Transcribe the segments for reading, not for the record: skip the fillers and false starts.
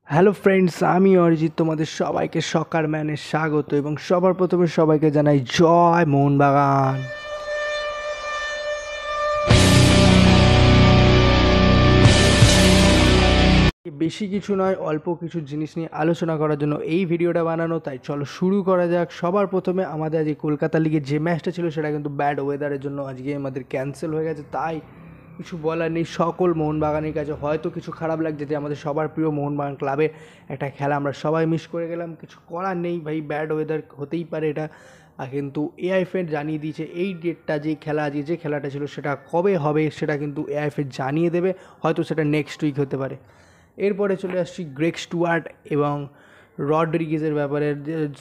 Hello friends, আমি অরিজিৎ তোমাদের সবাইকে সকার ম্যানে স্বাগত এবং সবার প্রথমে সবাইকে জানাই জয় মোহনবাগান। বেশি কিছু নয়, অল্প কিছু জিনিস নিয়ে আলোচনা করার জন্য এই ভিডিওটা বানানো, তাই চলো শুরু করা যাক। সবার প্রথমে আমাদের আজকে কলকাতা লিগের যে ম্যাচটা ছিল সেটা কিন্তু ব্যাড ওয়েদারের জন্য আজকে আমাদের ক্যান্সেল হয়ে গেছে, তাই কিছু বলার নেই। সকল মোহনবাগানের কাছে হয়তো কিছু খারাপ লাগছে যে আমাদের সবার প্রিয় মোহনবাগান ক্লাবের একটা খেলা আমরা সবাই মিস করে গেলাম। কিছু করার নেই ভাই, ব্যাড ওয়েদার হতেই পারে এটা। কিন্তু এআইএফএ জানিয়ে দিয়েছে এই ডেটটা, যে খেলা আজকে যে খেলাটা ছিল সেটা কবে হবে সেটা কিন্তু এআইএফএ জানিয়ে দেবে, হয়তো সেটা নেক্সট উইক হতে পারে। এরপরে চলে আসছি গ্রেগ স্টুয়ার্ট এবং রডরিগেজের ব্যাপারে।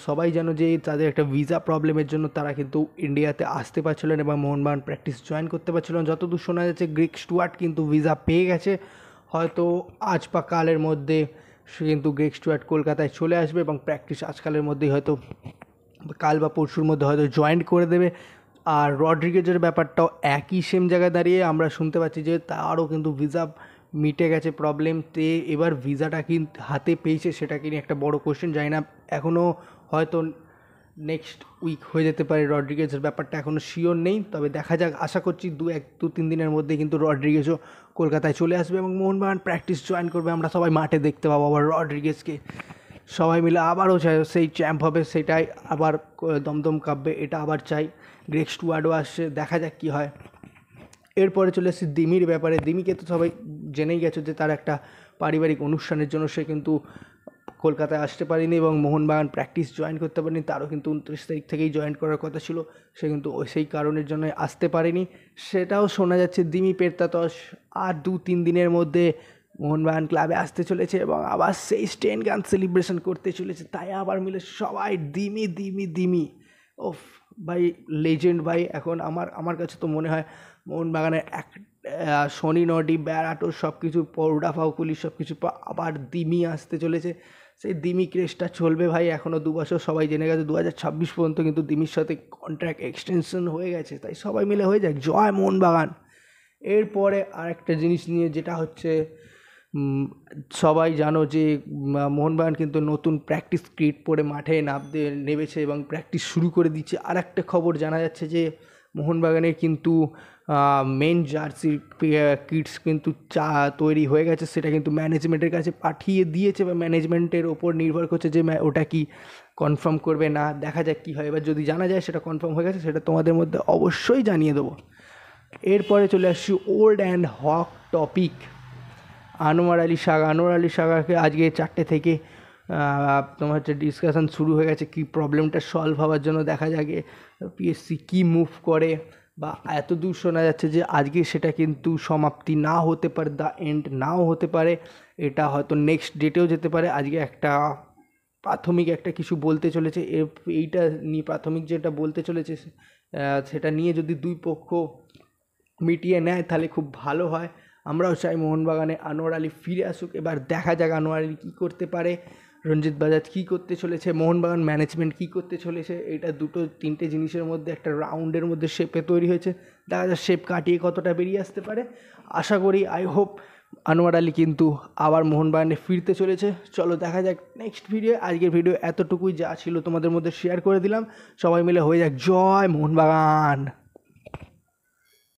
সবাই জানো যে তাদের একটা ভিসা প্রবলেমের জন্য তারা কিন্তু ইন্ডিয়াতে আসতে পারছিলেন এবং মোহনবাগান প্র্যাকটিস জয়েন করতে পারছিলেন। যতদূর শোনা যাচ্ছে গ্রেগ স্টুয়ার্ট কিন্তু ভিসা পেয়ে গেছে, হয়তো আজ বা কালের মধ্যে সে কিন্তু গ্রেগ স্টুয়ার্ট কলকাতায় চলে আসবে এবং প্র্যাকটিস আজকালের মধ্যেই হয়তো কাল বা পরশুর মধ্যে হয়তো জয়েন করে দেবে। আর রডরিগেজের ব্যাপারটাও একই সেম জায়গায় দাঁড়িয়ে আমরা শুনতে পাচ্ছি যে তারও কিন্তু ভিসা মিটে গেছে প্রবলেম, তে এবার ভিসাটা কি হাতে পেয়েছে সেটা কি নিয়ে একটা বড় কোশ্চেন। জানি না, এখনও হয়তো নেক্সট উইক হয়ে যেতে পারে। রডরিগেজের ব্যাপারটা এখনও শিওর নেই, তবে দেখা যাক। আশা করছি দু তিন দিনের মধ্যে কিন্তু রডরিগেজও কলকাতায় চলে আসবে এবং মোহনবাগান প্র্যাকটিস জয়েন করবে। আমরা সবাই মাঠে দেখতে পাবো আবার রডরিগেজকে। সবাই মিলে আবারও চাই সেই চ্যাম্প হবে, সেটাই আবার দমদম কাঁপবে, এটা আবার চাই। গ্রেগ স্টুয়ার্টও আসছে, দেখা যাক কী হয়। এরপরে চলে এসেছি দিমির ব্যাপারে। দিমিকে তো সবাই জেনেই গেছো যে তার একটা পারিবারিক অনুষ্ঠানের জন্য সে কিন্তু কলকাতায় আসতে পারেনি এবং মোহনবাগান প্র্যাকটিস জয়েন করতে পারেনি। তারও কিন্তু 29 তারিখ থেকেই জয়েন করার কথা ছিল, সে কিন্তু সেই কারণের জন্য আসতে পারেনি। সেটাও শোনা যাচ্ছে দিমি পেরতাতস আর 2-3 দিনের মধ্যে মোহনবাগান ক্লাবে আসতে চলেছে এবং আবার সেই স্টেন গান সেলিব্রেশন করতে চলেছে। তাই আবার মিলে সবাই দিমি দিমি দিমি। ওফ ভাই, লেজেন্ড ভাই। এখন আমার কাছে তো মনে হয় মোহনবাগানের এক শনি নডি ব্যারাটো সব কিছু পৌডা ফাউকুলি সব কিছু আবার দিমি আসতে চলেছে। সেই দিমি ক্রেজটা চলবে ভাই এখনও 2 বছর। সবাই জেনে গেছে 2026 পর্যন্ত কিন্তু দিমির সাথে কন্ট্রাক্ট এক্সটেনশন হয়ে গেছে, তাই সবাই মিলে হয়ে যায় জয় মোহনবাগান। এরপরে আরেকটা জিনিস নিয়ে, যেটা হচ্ছে সবাই জানো যে মোহনবাগান কিন্তু নতুন প্র্যাকটিস কিট পরে মাঠে নেমেছে এবং প্র্যাকটিস শুরু করে দিচ্ছে। আর একটা খবর জানা যাচ্ছে যে মোহনবাগানের কিন্তু মেন জার্সির কিটস কিন্তু তৈরি হয়ে গেছে, সেটা কিন্তু ম্যানেজমেন্টের কাছে পাঠিয়ে দিয়েছে বা ম্যানেজমেন্টের ওপর নির্ভর করছে যে ওটা কি কনফার্ম করবে না। দেখা যাক কী হয়। এবার যদি জানা যায় সেটা কনফার্ম হয়ে গেছে, সেটা তোমাদের মধ্যে অবশ্যই জানিয়ে দেবো। এরপরে চলে আসছি ওল্ড অ্যান্ড হক টপিক। আনোয়ার আলী সাগাকে আজকে 4টে থেকে তোমার হচ্ছে ডিসকাশন শুরু হয়ে গেছে কি প্রবলেমটা সলভ হওয়ার জন্য। দেখা যাবে পিএসসি কী মুভ করে, বা এত দূর শোনা যাচ্ছে যে আজকে সেটা কিন্তু সমাপ্তি না হতে পারে, দ্য এন্ড নাও হতে পারে, এটা হয়তো নেক্সট ডেটেও যেতে পারে। আজকে একটা প্রাথমিক একটা কিছু বলতে চলেছে, এইটা নিয়ে প্রাথমিক যেটা বলতে চলেছে সেটা নিয়ে যদি দুই পক্ষ মিটিয়ে নেয় তাহলে খুব ভালো হয়। আমরাও চাই মোহনবাগানে আনোয়ার আলী ফিরে আসুক। এবার দেখা যাক আনোয়ার আলী কী করতে পারে, রঞ্জিত বাজাজ কী করতে চলেছে, মোহনবাগান ম্যানেজমেন্ট কী করতে চলেছে। এটা 2-3টে জিনিসের মধ্যে একটা রাউন্ডের মধ্যে শেপে তৈরি হয়েছে। দেখা যাক শেপ কাটিয়ে কতটা বেরিয়ে আসতে পারে। আশা করি, আই হোপ আনোয়ার আলী কিন্তু আবার মোহনবাগানে ফিরতে চলেছে। চলো দেখা যাক নেক্সট ভিডিও। আজকের ভিডিও এতটুকুই, যা ছিল তোমাদের মধ্যে শেয়ার করে দিলাম। সবাই মিলে হয়ে যাক জয় মোহনবাগান।